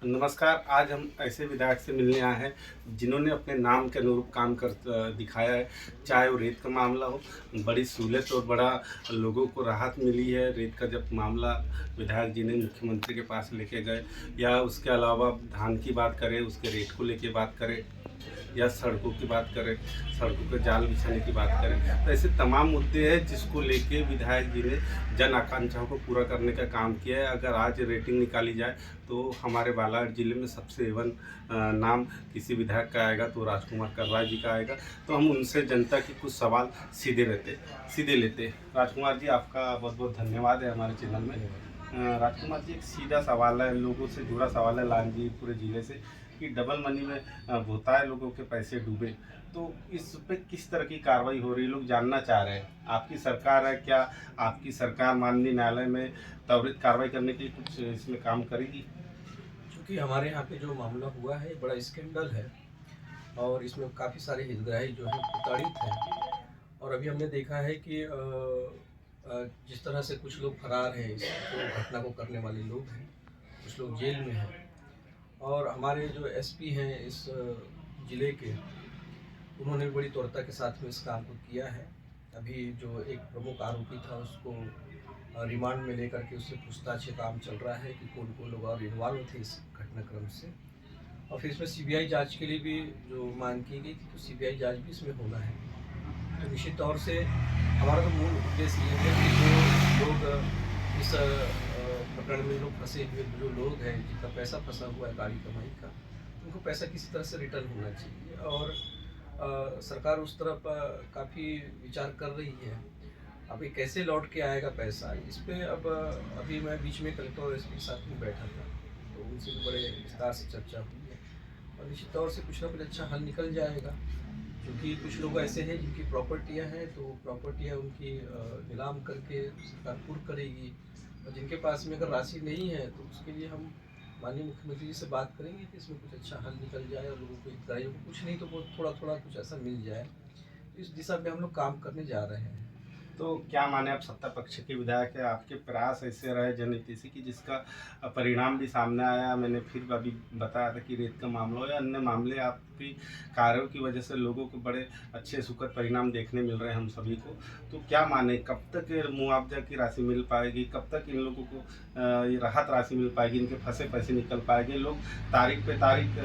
नमस्कार। आज हम ऐसे विधायक से मिलने आए हैं जिन्होंने अपने नाम के अनुरूप काम कर दिखाया है। चाहे वो रेत का मामला हो, बड़ी सहूलियत और बड़ा लोगों को राहत मिली है। रेत का जब मामला विधायक जी ने मुख्यमंत्री के पास लेके गए, या उसके अलावा धान की बात करें, उसके रेट को लेके बात करें, या सड़कों की बात करें, सड़कों पर जाल बिछाने की बात करें, तो ऐसे तमाम मुद्दे हैं जिसको लेके विधायक जी ने जन आकांक्षाओं को पूरा करने का काम किया है। अगर आज रेटिंग निकाली जाए तो हमारे बालाघाट जिले में सबसे एवन नाम किसी विधायक का आएगा तो राजकुमार कर्रा जी का आएगा। तो हम उनसे जनता के कुछ सवाल सीधे लेते। राजकुमार जी, आपका बहुत बहुत धन्यवाद है हमारे चैनल में। राजकुमार जी, एक सीधा सवाल है, लोगों से जुड़ा सवाल है लांजी पूरे ज़िले से, कि डबल मनी में भोताए लोगों के पैसे डूबे, तो इस पे किस तरह की कार्रवाई हो रही है? लोग जानना चाह रहे हैं। आपकी सरकार है, क्या आपकी सरकार माननीय न्यायालय में त्वरित कार्रवाई करने के लिए कुछ इसमें काम करेगी? चूँकि हमारे यहाँ पे जो मामला हुआ है बड़ा स्कैंडल है और इसमें काफ़ी सारे हितग्राही जो हैं प्रताड़ित हैं। और अभी हमने देखा है कि जिस तरह से कुछ लोग फरार हैं, इस जो घटना को करने वाले लोग हैं, कुछ लोग जेल में हैं। और हमारे जो एसपी हैं इस ज़िले के, उन्होंने भी बड़ी तत्परता के साथ में इस काम को किया है। अभी जो एक प्रमुख आरोपी था उसको रिमांड में लेकर के उससे पूछताछ का काम चल रहा है कि कौन कौन लोग और इन्वॉल्व थे इस घटनाक्रम से। और फिर इसमें सीबीआई जांच के लिए भी जो मांग की गई थी, तो सीबीआई जांच भी इसमें होना है। तो निश्चित तौर से हमारा तो मूल उद्देश्य ये है कि जो लोग इस प्रकरण में लोग फंसे हुए जो लोग हैं, जिनका पैसा फंसा हुआ है गाड़ी कमाई का, उनको पैसा किसी तरह से रिटर्न होना चाहिए। और सरकार उस तरफ काफ़ी विचार कर रही है। अब ये कैसे लौट के आएगा पैसा, इस पे अब अभी मैं बीच में कलेक्टर और एसपी के साथ में बैठा था, तो उनसे भी बड़े विस्तार से चर्चा हुई है। और निश्चित तौर से कुछ ना कुछ अच्छा हल निकल जाएगा, क्योंकि कुछ लोग ऐसे हैं जिनकी प्रॉपर्टियां हैं, तो प्रॉपर्टियां उनकी नीलाम करके सरकार पूर्ण करेगी। और जिनके पास में अगर राशि नहीं है तो उसके लिए हम माननीय मुख्यमंत्री जी से बात करेंगे कि इसमें कुछ अच्छा हल निकल जाए और लोगों को हितग्राहियों को कुछ नहीं तो वो थोड़ा थोड़ा कुछ ऐसा मिल जाए। तो इस दिशा में हम लोग काम करने जा रहे हैं। तो क्या माने, आप सत्ता पक्ष के विधायक है, आपके प्रयास ऐसे रहे जनहितैषी से कि जिसका परिणाम भी सामने आया। मैंने फिर अभी बताया था कि रेत का मामला हो या अन्य मामले, आपकी कार्यों की वजह से लोगों को बड़े अच्छे सुखद परिणाम देखने मिल रहे हैं हम सभी को। तो क्या माने, कब तक मुआवजा की राशि मिल पाएगी? कब तक इन लोगों को ये राहत राशि मिल पाएगी? इनके फंसे पैसे निकल पाएंगे? लोग तारीख पे तारीख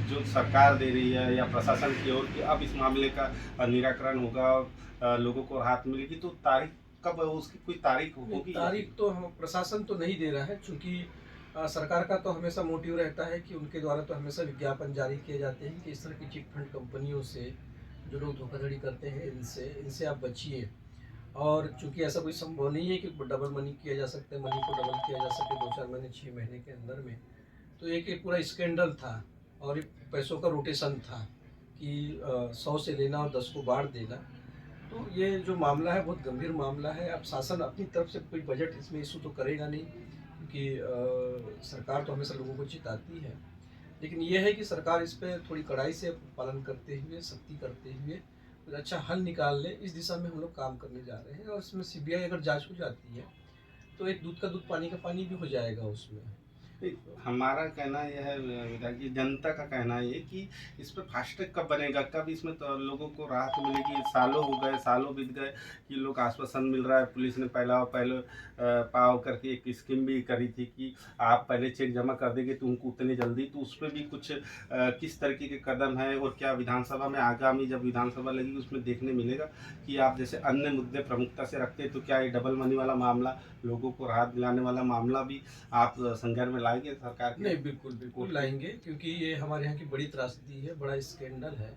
जो सरकार दे रही है या प्रशासन की ओर कि अब इस मामले का निराकरण होगा, लोगों को राहत मिलेगी, तो तारीख कब है? उसकी कोई तारीख होगी या फिर? तारीख तो हम प्रशासन तो नहीं दे रहा है, चूँकि सरकार का तो हमेशा मोटिव रहता है कि उनके द्वारा तो हमेशा विज्ञापन जारी किए जाते हैं कि इस तरह की चिट फंड कंपनियों से जो लोग धोखाधड़ी करते हैं, इनसे इनसे आप बचिए। और चूँकि ऐसा कोई संभव नहीं है कि डबल मनी किया जा सकता है, मनी को डबल किया जा सके 2-4 महीने 6 महीने के अंदर में। तो एक एक पूरा स्कैंडल था और एक पैसों का रोटेशन था कि 100 से लेना और 10 को बाँट देना। तो ये जो मामला है बहुत गंभीर मामला है। अब शासन अपनी तरफ से कोई बजट इसमें इशू तो करेगा नहीं, क्योंकि सरकार तो हमेशा लोगों को चिताती है। लेकिन ये है कि सरकार इस पे थोड़ी कड़ाई से पालन करते हुए, सख्ती करते हुए कुछ अच्छा हल निकाल ले, इस दिशा में हम लोग काम करने जा रहे हैं। और इसमें सीबीआई अगर जाँच हो जाती है, तो एक दूध का दूध पानी का पानी भी हो जाएगा उसमें। हमारा कहना यह है विधायक जी, जनता का कहना ये कि इस पे फास्टैग कब बनेगा, कब इसमें तो लोगों को राहत मिलेगी? सालों हो गए, सालों बीत गए कि लोग आश्वासन मिल रहा है। पुलिस ने पहले पाव करके एक स्कीम भी करी थी कि आप पहले चेक जमा कर देंगे तो उनको उतनी जल्दी, तो उस पर भी कुछ किस तरीके के कदम है? और क्या विधानसभा में आगामी जब विधानसभा लगेगी उसमें देखने मिलेगा कि आप जैसे अन्य मुद्दे प्रमुखता से रखते हैं, तो क्या ये डबल मनी वाला मामला, लोगों को राहत दिलाने वाला मामला भी आप संज्ञान में लाएंगे सरकार के? नहीं, बिल्कुल, बिल्कुल लाएँगे, क्योंकि ये हमारे यहाँ की बड़ी त्रासदी है, बड़ा स्कैंडल है।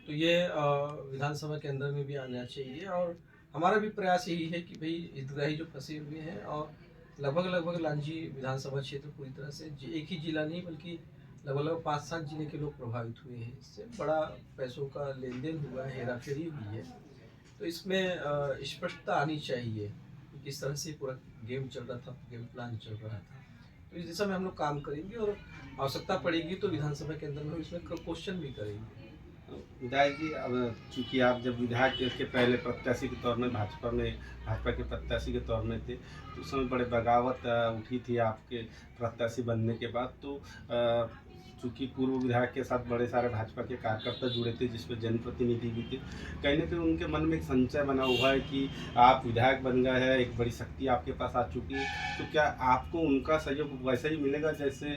तो ये विधानसभा के अंदर में भी आना चाहिए। और हमारा भी प्रयास यही है कि भई हितग्राही जो फँसे हुए हैं, और लगभग लांजी विधानसभा क्षेत्र पूरी तरह से एक ही जिला नहीं बल्कि लगभग 5-7 जिले के लोग प्रभावित हुए हैं। इससे बड़ा पैसों का लेन-देन हुआ है, हेरा-फेरी हुई है। तो इसमें स्पष्टता आनी चाहिए कि किस तरह से पूरा गेम चल रहा था, गेम प्लान चल रहा था। तो इस दिशा में हम लोग काम करेंगे और आवश्यकता पड़ेगी तो विधानसभा के अंदर में हम इसमें क्वेश्चन भी करेंगे। विधायक जी, अब चूँकि आप जब विधायक के पहले प्रत्याशी के तौर में भाजपा के प्रत्याशी के तौर में थे, तो उस समय बड़े बगावत उठी थी आपके प्रत्याशी बनने के बाद। तो चूँकि पूर्व विधायक के साथ बड़े सारे भाजपा के कार्यकर्ता जुड़े थे, जिसमें जनप्रतिनिधि भी थे। कहीं न कहीं उनके मन में एक संशय बना हुआ है कि आप विधायक बन गए हैं, एक बड़ी शक्ति आपके पास आ चुकी है, तो क्या आपको उनका सहयोग वैसा ही मिलेगा जैसे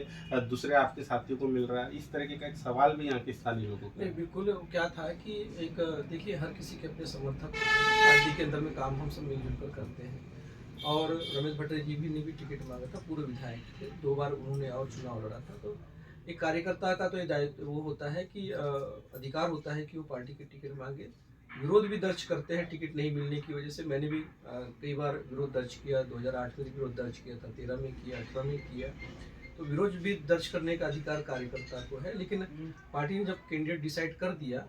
दूसरे आपके साथियों को मिल रहा है? इस तरीके का एक सवाल भी यहाँ के स्थानीय लोगों का नहीं, है। बिल्कुल क्या था कि एक देखिए, हर किसी के अपने समर्थक पार्टी के अंदर में काम हम सब मिलजुल कर करते हैं। और रमेश भट्टराई जी भी ने भी टिकट मांगा था, पूर्व विधायक थे, 2 बार उन्होंने और चुनाव लड़ा था। तो एक कार्यकर्ता का तो ये दायित्व वो होता है कि अधिकार होता है कि वो पार्टी की टिकट मांगे। विरोध भी दर्ज करते हैं टिकट नहीं मिलने की वजह से। मैंने भी कई बार विरोध दर्ज किया, 2008 में भी विरोध दर्ज किया था, 13 में किया, 18 में किया। तो विरोध भी दर्ज करने का अधिकार कार्यकर्ता को है, लेकिन पार्टी ने जब कैंडिडेट डिसाइड कर दिया,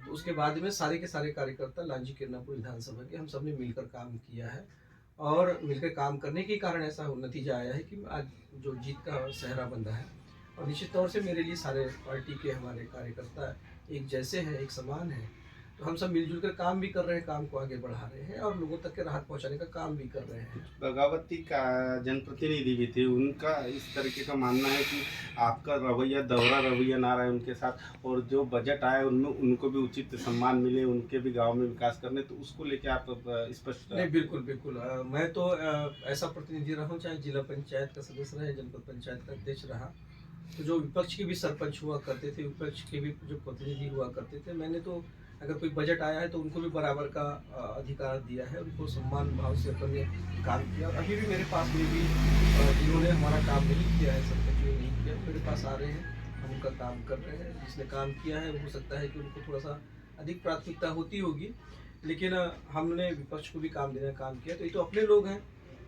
तो उसके बाद में सारे के सारे कार्यकर्ता लांजी किरनापुर विधानसभा के हम सब ने मिलकर काम किया है। और मिलकर काम करने के कारण ऐसा नतीजा आया है कि आज जो जीत का सेहरा बंधा है। और निश्चित तौर से मेरे लिए सारे पार्टी के हमारे कार्यकर्ता एक जैसे हैं, एक समान हैं। तो हम सब मिलजुल कर काम भी कर रहे हैं, काम को आगे बढ़ा रहे हैं और लोगों तक के राहत पहुंचाने का काम भी कर रहे हैं। बगावती का जनप्रतिनिधि भी थे, उनका इस तरीके का मानना है कि आपका रवैया, दोहरा रवैया ना रहे उनके साथ, और जो बजट आए उनमें उनको भी उचित सम्मान मिले, उनके भी गांव में विकास करने, तो उसको लेके आप स्पष्ट। नहीं, बिल्कुल बिल्कुल, मैं तो ऐसा प्रतिनिधि रहा हूँ, चाहे जिला पंचायत का सदस्य रहे, जनपद पंचायत का अध्यक्ष रहा। तो जो विपक्ष के भी सरपंच हुआ करते थे, विपक्ष के भी जो प्रतिनिधि हुआ करते थे, मैंने तो अगर कोई बजट आया है तो उनको भी बराबर का अधिकार दिया है, उनको सम्मान भाव से अपन ने काम किया। और अभी भी मेरे पास में भी जिन्होंने हमारा काम नहीं किया है, सरपंच ने नहीं किया, मेरे पास आ रहे हैं, हम उनका काम कर रहे हैं। जिसने काम किया है हो सकता है कि उनको थोड़ा सा अधिक प्राथमिकता होती होगी, लेकिन हमने विपक्ष को भी काम देने का काम किया। तो ये तो अपने लोग हैं,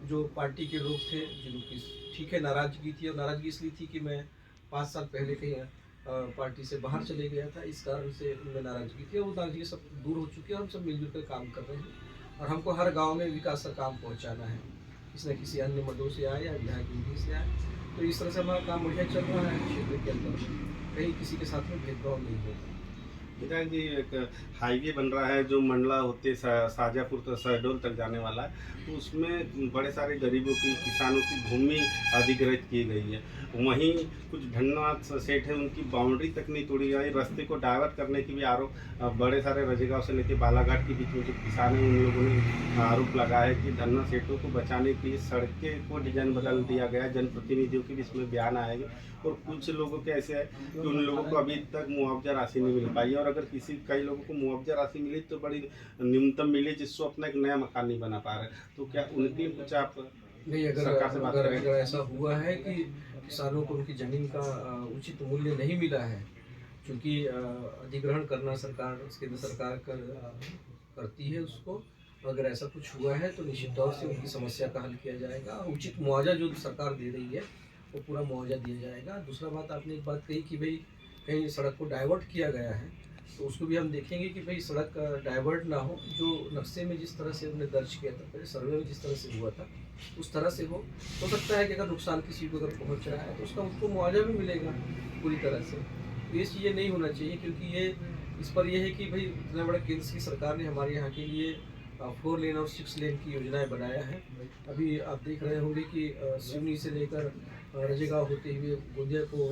जो पार्टी के लोग थे, जिनकी ठीक है नाराजगी थी, और नाराजगी इसलिए थी कि मैं 5 साल पहले कहीं पार्टी से बाहर चले गया था, इस कारण से उनमें नाराजगी थी। और वो नाराजगी सब दूर हो चुकी है और हम सब मिलजुल कर काम कर रहे हैं। और हमको हर गांव में विकास का काम पहुंचाना है, किसी न किसी अन्य मदों से आए या विधायक निधि से आए। तो इस तरह से हमारा काम बढ़िया चल रहा है क्षेत्र के अंदर, कहीं किसी के साथ में भेदभाव नहीं होगा। विधायक जी, एक हाईवे बन रहा है जो मंडला होते शाजापुर तक, शहडोल तक जाने वाला है, तो उसमें बड़े सारे गरीबों की, किसानों की भूमि अधिग्रहित की गई है। वहीं कुछ धन्नाथ सेठ है, उनकी बाउंड्री तक नहीं तोड़ी गई, रास्ते को डाइवर्ट करने की भी आरोप बड़े सारे रजेगांव से लेकर बालाघाट के बीच में जो किसान हैं उन लोगों ने आरोप लगाया है कि धन्ना सेठों को बचाने के लिए सड़कें को डिजाइन बदल दिया गया है। जनप्रतिनिधियों के भी इसमें बयान आएंगे, और कुछ लोगों के ऐसे है कि उन लोगों को अभी तक मुआवजा राशि नहीं मिल पाई है, और अगर कई लोगों को मुआवजा राशि मिली तो बड़ी न्यूनतम मिली, जिससे अपना एक नया मकान नहीं बना पा रहे। तो क्या उनके कुछ आप नहीं, सरकार से बात करेंगे? अगर ऐसा हुआ है कि किसानों को उनकी ज़मीन का उचित मूल्य नहीं मिला है, क्योंकि अधिग्रहण करना सरकार, केंद्र सरकार करती है उसको। अगर ऐसा कुछ हुआ है तो निश्चित तौर से उनकी समस्या का हल किया जाएगा, और उचित मुआवजा जो सरकार दे रही है वो पूरा मुआवजा दिया जाएगा। दूसरा बात, आपने एक बात कही कि भाई कहीं सड़क को डाइवर्ट किया गया है, तो उसको भी हम देखेंगे कि भाई सड़क डाइवर्ट ना हो, जो नक्शे में जिस तरह से हमने दर्ज किया था, पहले सर्वे में जिस तरह से हुआ था उस तरह से हो सकता है कि अगर नुकसान किसी को अगर पहुंच रहा है तो उसका उसको मुआवजा भी मिलेगा पूरी तरह से। तो ये चीज़ें नहीं होना चाहिए, क्योंकि ये इस पर यह है कि भाई इतना बड़ा केंद्र की सरकार ने हमारे यहाँ के लिए 4 लेन और 6 लेन की योजनाएं बनाया है। अभी आप देख रहे होंगे कि सिवनी से लेकर रजेगांव होते हुए गोंदिया को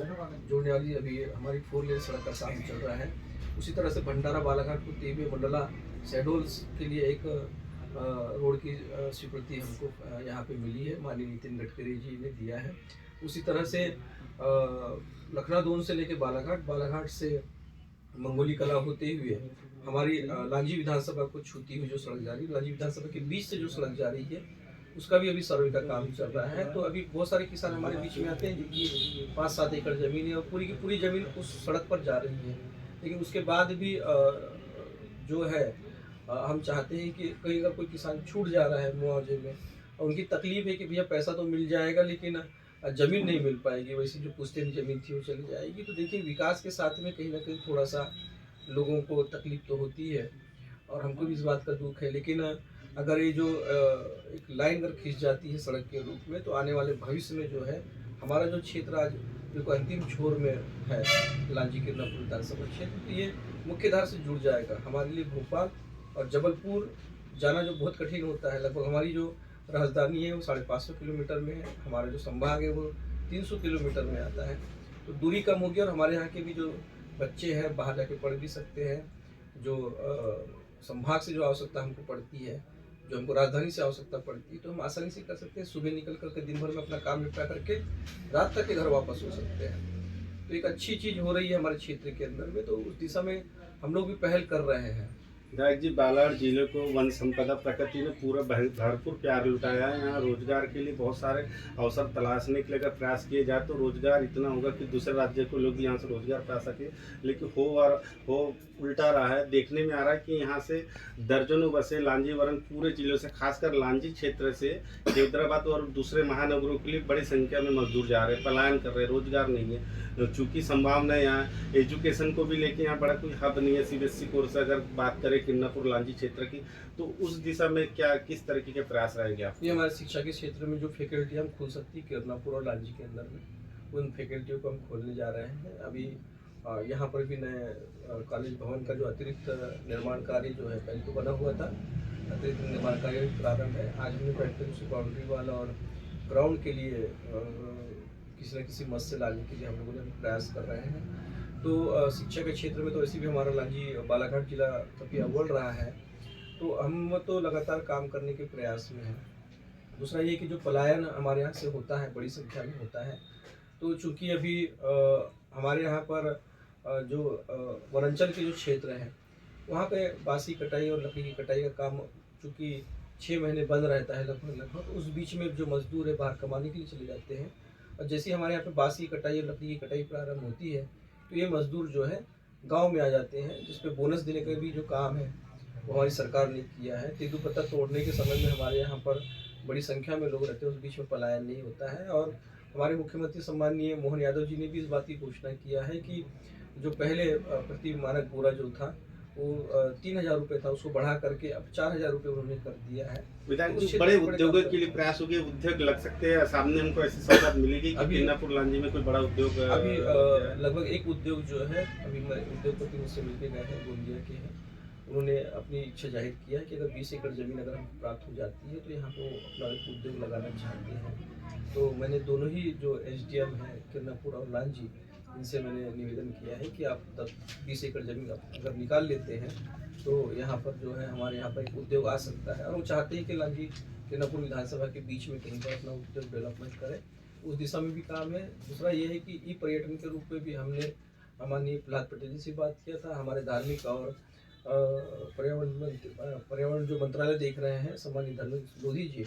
जोड़ने वाली अभी हमारी 4 लेन सड़क का काम चल रहा है। उसी तरह से भंडारा बालाघाट होते हुए मंडला शहडोल के लिए एक रोड की स्वीकृति हमको यहाँ पे मिली है, माननीय नितिन गडकरी जी ने दिया है। उसी तरह से लखनादौन से लेकर बालाघाट से मंगोली कला होते हुए हमारी लांजी विधानसभा को छूती हुई जो सड़क जा रही है, लांजी विधानसभा के बीच से जो सड़क जा रही है, उसका भी अभी सर्वे का काम चल रहा है। तो अभी बहुत सारे किसान हमारे बीच में आते हैं जिनकी 5-7 एकड़ ज़मीन है और पूरी की पूरी ज़मीन उस सड़क पर जा रही है, लेकिन उसके बाद भी जो है हम चाहते हैं कि कहीं अगर कोई किसान छूट जा रहा है मुआवजे में, और उनकी तकलीफ है कि भैया पैसा तो मिल जाएगा लेकिन ज़मीन नहीं मिल पाएगी, वैसे जो पुश्तैनी ज़मीन थी वो चली जाएगी। तो देखिए, विकास के साथ में कहीं ना कहीं थोड़ा सा लोगों को तकलीफ तो होती है, और हमको भी इस बात का दुख है। लेकिन अगर ये जो एक लाइन अगर खींच जाती है सड़क के रूप में, तो आने वाले भविष्य में जो है हमारा जो क्षेत्र आज जो अंतिम छोर में है, लांजी किरनापुर विधानसभा क्षेत्र, तो ये मुख्य धारा से जुड़ जाएगा। हमारे लिए भोपाल और जबलपुर जाना जो बहुत कठिन होता है, लगभग हमारी जो राजधानी है वो 550 किलोमीटर में है, हमारा जो संभाग है वो 300 किलोमीटर में आता है। तो दूरी कम होगी और हमारे यहाँ के भी जो बच्चे हैं बाहर जाके पढ़ भी सकते हैं। जो संभाग से जो आवश्यकता हमको पड़ती है, जो हमको राजधानी से आवश्यकता पड़ती है, तो हम आसानी से कर सकते हैं। सुबह निकल करके दिन भर में अपना काम निपटा करके रात तक के घर वापस हो सकते हैं। तो एक अच्छी चीज़ हो रही है हमारे क्षेत्र के अंदर में, तो उस दिशा में हम लोग भी पहल कर रहे हैं। विधायक जी, बालाघाट जिले को वन संपदा प्रकृति ने पूरा भरपूर प्यार लुटाया है। यहाँ रोजगार के लिए बहुत सारे अवसर तलाशने के लिए अगर प्रयास किए जाए तो रोजगार इतना होगा कि दूसरे राज्य को लोग यहाँ से रोजगार पा सके, लेकिन हो उल्टा रहा है। देखने में आ रहा है कि यहाँ से दर्जनों बसें लांजीवरम पूरे जिलों से, खासकर लांजी क्षेत्र से हैदराबाद और दूसरे महानगरों के लिए बड़ी संख्या में मजदूर जा रहे हैं, पलायन कर रहे हैं, रोजगार नहीं है। चूँकि संभावना यहाँ एजुकेशन को भी लेके यहाँ बड़ा कोई हब नहीं है। CBSE कोर्स अगर बात करें किन्नापुर लांजी क्षेत्र की, तो उस दिशा में क्या किस तरीके के प्रयास रहेंगे आप? ये हमारे शिक्षा के क्षेत्र में जो फैकल्टी हम खोल सकती है किरनापुर और लांजी के अंदर में, उन फैकल्टियों को हम खोलने जा रहे हैं। अभी यहाँ पर भी नए कॉलेज भवन का जो अतिरिक्त निर्माण कार्य जो है, पहले तो बना हुआ था, अतिरिक्त निर्माण कार्य भी प्रारंभ है। आज हमने बैठकर उसे बाउंड्री वाल और ग्राउंड के लिए किसी न किसी मद से लाने के लिए हम लोगों ने प्रयास कर रहे हैं। तो शिक्षा के क्षेत्र में तो ऐसे भी हमारा लांजी बालाघाट जिला काफ़ी अव्वल रहा है, तो हम तो लगातार काम करने के प्रयास में हैं। दूसरा ये कि जो पलायन हमारे यहाँ से होता है, बड़ी संख्या में होता है, तो चूँकि अभी हमारे यहाँ पर जो वनांचल के जो क्षेत्र हैं वहाँ पे बांस कटाई और लकड़ी की कटाई का काम चूँकि 6 महीने बंद रहता है लगभग, उस बीच में जो मजदूर है बाहर कमाने के लिए चले जाते हैं। और जैसे ही हमारे यहाँ पे बांस की कटाई और लकड़ी की कटाई प्रारंभ होती है तो ये मजदूर जो है गांव में आ जाते हैं, जिस पे बोनस देने का भी जो काम है वो हमारी सरकार ने किया है। तेंदूपत्ता तोड़ने के समय में हमारे यहाँ पर बड़ी संख्या में लोग रहते हैं, उस बीच में पलायन नहीं होता है। और हमारे मुख्यमंत्री सम्माननीय मोहन यादव जी ने भी इस बात की घोषणा किया है कि जो पहले प्रति मानक बोरा जो था वो 3000 रुपये था, उसको बढ़ा करके अब 4000 रुपये उन्होंने कर दिया है। विधायक जी, बड़े उद्योगों के लिए प्रयास हो गए, उद्योग लग सकते हैं, सामने हमको ऐसी सौगात मिलेगी कि किन्नापुर लांजी में कोई बड़ा उद्योग? अभी लगभग एक उद्योग जो है, अभी उद्योगपति मुझसे मिलके गए हैं, गोंदिया के हैं, उन्होंने अपनी इच्छा जाहिर किया है कि अगर 20 एकड़ ज़मीन अगर हमको प्राप्त हो जाती है तो यहाँ पे वो अपना एक उद्योग लगाना चाहते हैं। तो मैंने दोनों ही जो SDM हैं किन्नापुर और लांजी, इनसे मैंने निवेदन किया है कि आप 20 एकड़ ज़मीन अगर निकाल लेते हैं तो यहाँ पर जो है हमारे यहाँ पर एक उद्योग आ सकता है। और वो चाहते हैं कि लांजी किन्नापुर विधानसभा के बीच में कहीं पर अपना उद्योग डेवलपमेंट करें, उस दिशा में भी काम है। दूसरा ये है कि ई पर्यटन के रूप में भी हमने माननीय प्रहलाद पटेल जी से बात किया था। हमारे धार्मिक और पर्यावरण जो मंत्रालय देख रहे हैं सम्मानित धर्मेंद्र लोधी जी,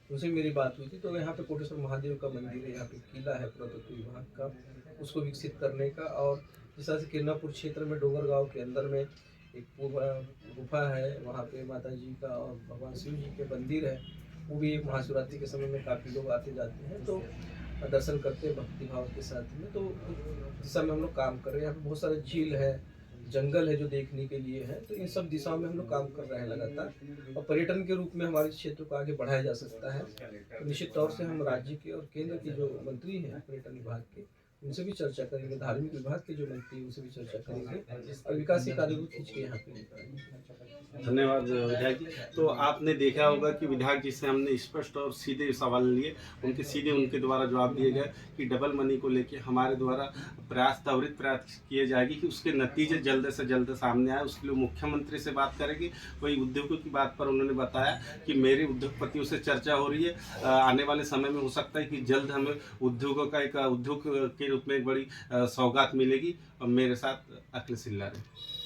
उनसे मेरी बात हुई थी। तो यहाँ पे कोटेश्वर महादेव का मंदिर है, यहाँ पे किला है पुरातत्व विभाग का, उसको विकसित करने का। और जिस तरह से किरनापुर क्षेत्र में डोंगर गांव के अंदर में एक गुफा है, वहाँ पे माता जी का और भगवान शिव जी के मंदिर है, वो भी महाशिवरात्रि के समय में काफ़ी लोग आते जाते हैं, तो दर्शन करते हैं भक्ति भाव के साथ में। तो दिशा में हम लोग काम कर रहे हैं। यहाँ पे बहुत सारे झील है, जंगल है जो देखने के लिए है, तो इन सब दिशाओं में हम लोग काम कर रहे हैं लगातार। और पर्यटन के रूप में हमारे क्षेत्र को आगे बढ़ाया जा सकता है। तो निश्चित तौर से हम राज्य के और केंद्र के जो मंत्री हैं पर्यटन विभाग के, उनसे भी चर्चा करेंगे, धार्मिक विभाग के जो मंत्री हैं उनसे भी चर्चा करेंगे और विकास के कार्य को खींच के यहाँ पे। धन्यवाद विधायक जी। तो आपने देखा होगा कि विधायक जी से हमने स्पष्ट और सीधे सवाल लिए, उनके द्वारा जवाब दिए गए कि डबल मनी को लेके हमारे द्वारा त्वरित प्रयास किए जाएगी कि उसके नतीजे जल्द से जल्द सामने आए। उसके लिए मुख्यमंत्री से बात करेगी। वही उद्योगों की बात पर उन्होंने बताया कि मेरे उद्योगपतियों से चर्चा हो रही है, आने वाले समय में हो सकता है कि जल्द हमें उद्योगों का एक उद्योग के रूप में एक बड़ी सौगात मिलेगी। और मेरे साथ अखिलेश सिल्ला रहे।